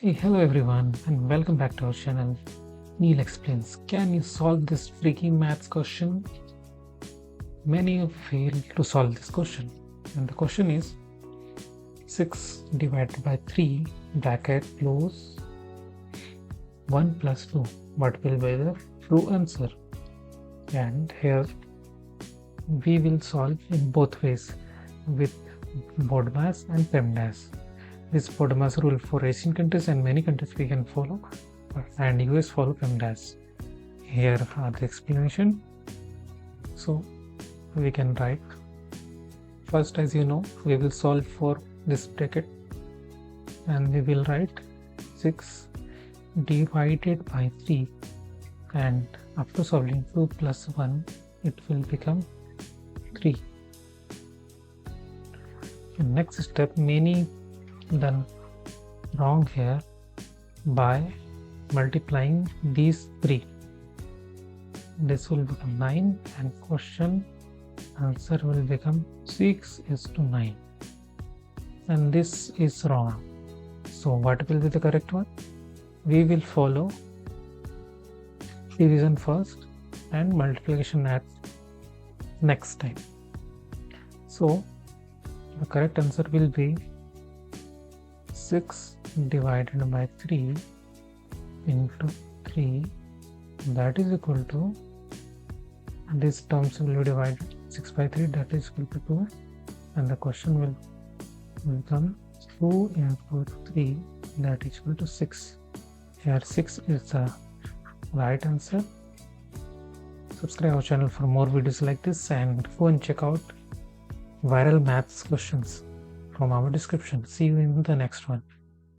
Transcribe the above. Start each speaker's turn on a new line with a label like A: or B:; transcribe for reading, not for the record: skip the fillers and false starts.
A: Hey, hello everyone, and welcome back to our channel. Neil explains. Can you solve this freaky maths question? Many have failed to solve this question, and the question is 6 divided by 3 bracket close 1 plus 2. What will be the true answer? And here we will solve in both ways with BODMAS and PEMDAS. This BODMAS rule for Asian countries and many countries we can follow, and US follow PEMDAS. Here are the explanation. So we can write first, as you know, we will solve for this bracket and we will write 6 divided by 3, and after solving 2 plus 1 it will become 3. The next step, many done wrong here by multiplying these 3. This will become 9 and question answer will become 6 is to 9, and this is wrong. So what will be the correct one? We will follow division first and multiplication at next time. So the correct answer will be 6 divided by 3 into 3, that is equal to, these terms will be divided 6 by 3, that is equal to 2, and the question will become 2 into 3, that is equal to 6. Here 6 is the right answer. Subscribe our channel for more videos like this, and go and check out viral maths questions from our description. See you in the next one.